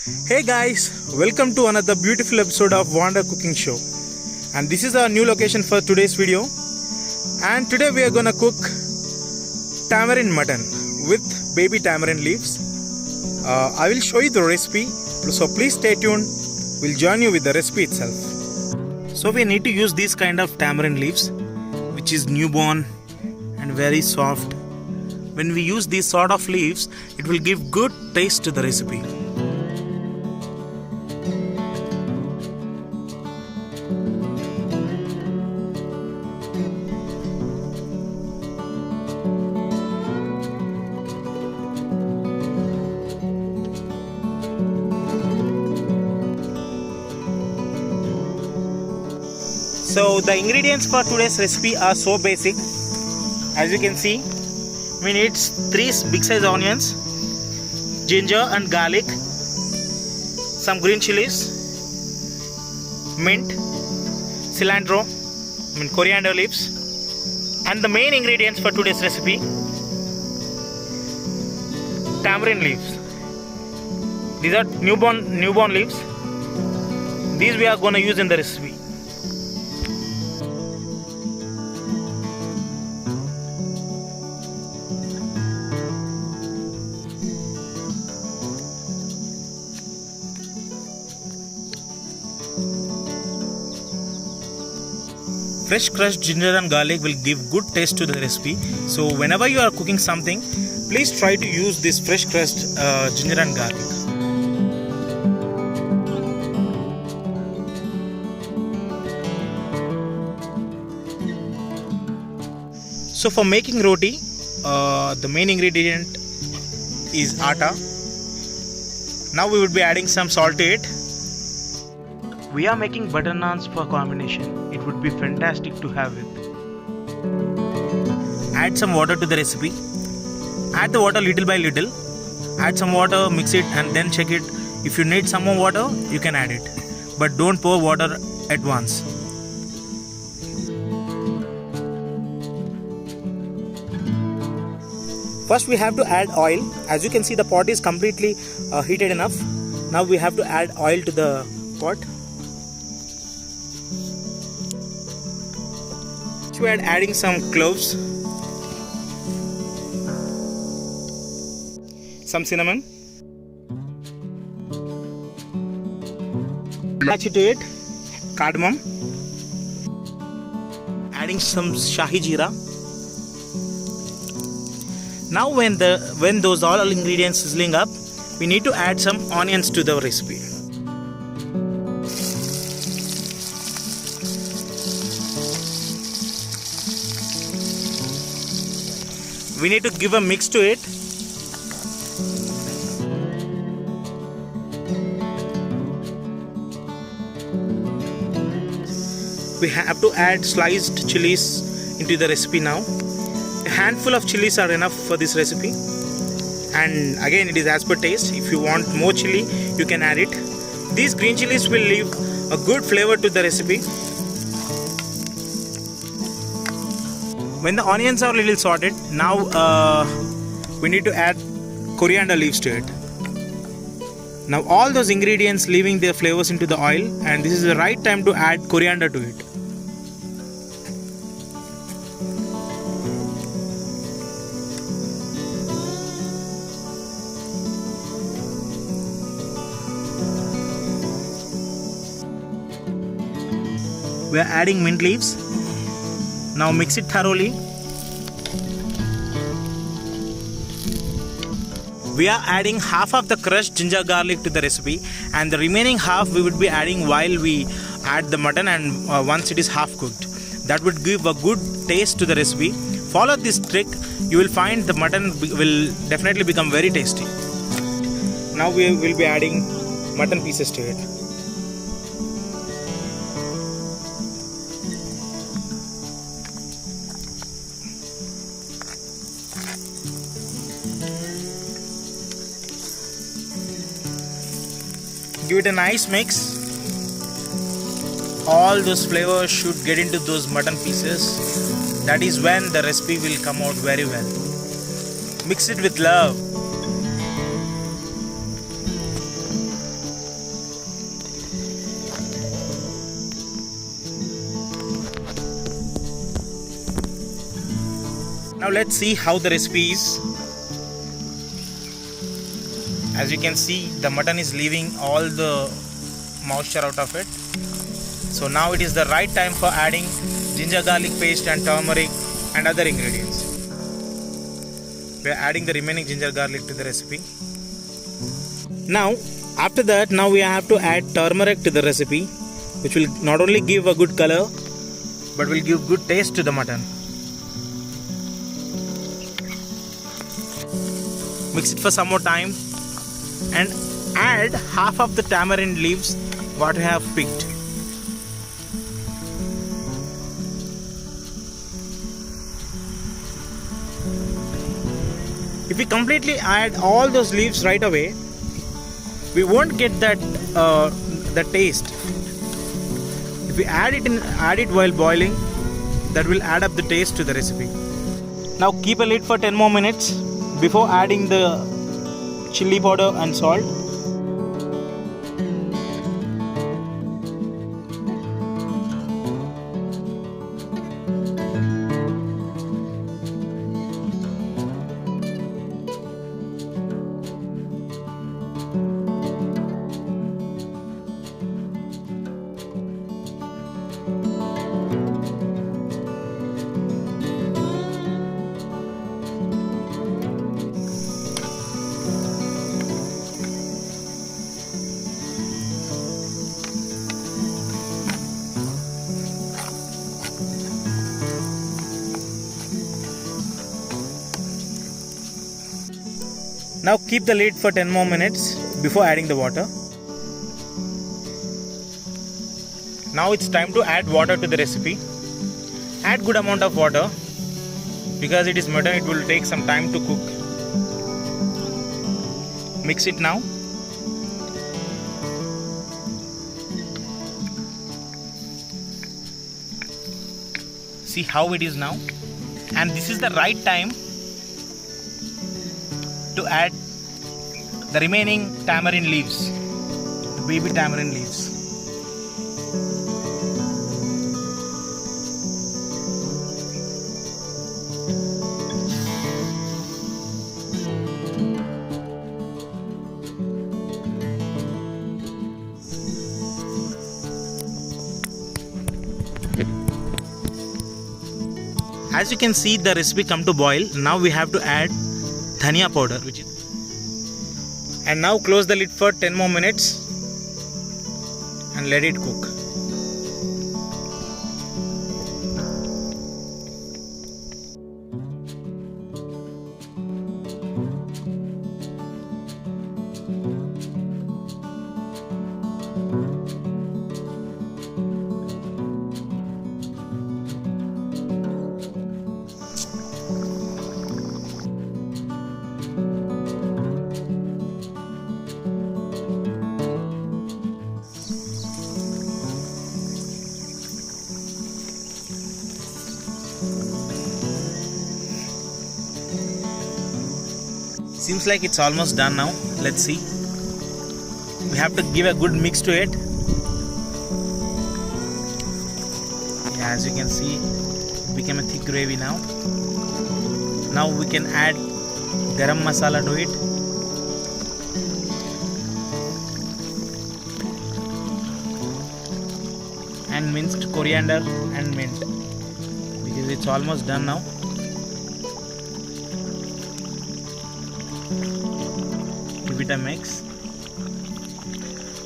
Hey guys, welcome to another beautiful episode of Wonder Cooking Show. And this is our new location for today's video. And today we are gonna cook tamarind mutton with baby tamarind leaves. I will show you the recipe, so please stay tuned. We'll join you with the recipe itself. So we need to use these kind of tamarind leaves, which is newborn and very soft. When we use these sort of leaves, it will give good taste to the recipe. So the ingredients for today's recipe are so basic. As you can see, we need 3 big size onions, ginger and garlic, some green chilies, mint, cilantro, coriander leaves, and the main ingredients for today's recipe, tamarind leaves. These are newborn leaves. These we are going to use in the recipe. Fresh crushed ginger and garlic will give good taste to the recipe. So whenever you are cooking something, please try to use this fresh crushed ginger and garlic. So for making roti, the main ingredient is atta. Now we would be adding some salt to it. We are making butter naans for combination. It would be fantastic to have it. Add some water to the recipe. Add the water little by little. Add some water, mix it and then check it. If you need some more water, you can add it. But don't pour water at once. First we have to add oil. As you can see, the pot is completely heated enough. Now we have to add oil to the pot. We are adding some cloves, some cinnamon, attach it to it, cardamom, adding some shahi jeera. Now when those all ingredients sizzling up, we need to add some onions to the recipe. We need to give a mix to it. We have to add sliced chilies into the recipe now. A handful of chilies are enough for this recipe. And again, it is as per taste. If you want more chili, you can add it. These green chilies will leave a good flavor to the recipe. When the onions are a little sorted, now we need to add coriander leaves to it. Now all those ingredients leaving their flavors into the oil, and this is the right time to add coriander to it. We are adding mint leaves. Now mix it thoroughly. We are adding half of the crushed ginger garlic to the recipe, and the remaining half we would be adding while we add the mutton and once it is half cooked. That would give a good taste to the recipe. Follow this trick, you will find the mutton will definitely become very tasty. Now we will be adding mutton pieces to it. Give it a nice mix. All those flavors should get into those mutton pieces. That is when the recipe will come out very well. Mix it with love. Now let's see how the recipe is. As you can see, the mutton is leaving all the moisture out of it. So now it is the right time for adding ginger garlic paste and turmeric and other ingredients. We are adding the remaining ginger garlic to the recipe. Now after that, now we have to add turmeric to the recipe, which will not only give a good color but will give good taste to the mutton. Mix it for some more time and add half of the tamarind leaves what we have picked. If we completely add all those leaves right away, we won't get that the taste. If we add it while boiling, that will add up the taste to the recipe. Now keep a lid for 10 more minutes before adding the chili powder and salt. Now keep the lid for 10 more minutes before adding the water. Now it's time to add water to the recipe. Add good amount of water because it is mutton, it will take some time to cook. Mix it now. See how it is now, and this is the right time to add the remaining tamarind leaves, the baby tamarind leaves. As you can see, the recipe come to boil. Now we have to add dhania powder, and now close the lid for 10 more minutes and let it cook. Seems like it's almost done now. Let's see. We have to give a good mix to it. Yeah, as you can see, it became a thick gravy now. Now we can add garam masala to it. And minced coriander and mint, because it's almost done now. Give it a mix.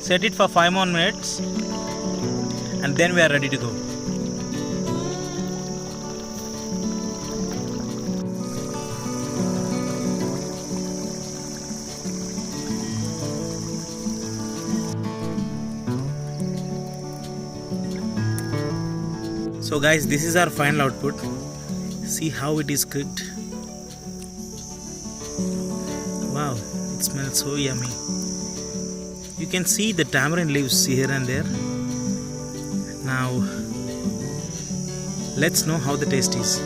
Set it for 5 more minutes and then we are ready to go. So guys, this is our final output. See how it is cooked. Wow, it smells so yummy. You can see the tamarind leaves here and there. Now let's know how the taste is.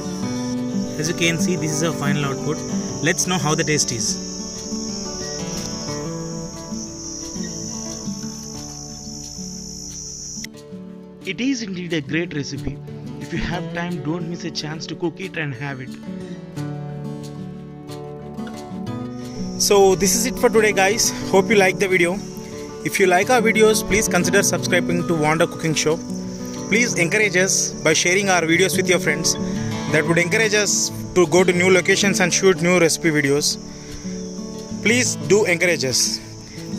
As you can see, this is our final output. Let's know how the taste is. It is indeed a great recipe. If you have time, don't miss a chance to cook it and have it. So this is it for today, guys. Hope you like the video. If you like our videos, please consider subscribing to Wanda Cooking Show. Please encourage us by sharing our videos with your friends. That would encourage us to go to new locations and shoot new recipe videos. Please do encourage us.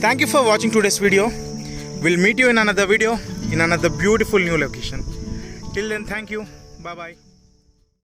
Thank you for watching today's video. We'll meet you in another video in another beautiful new location. Till then, thank you. Bye bye.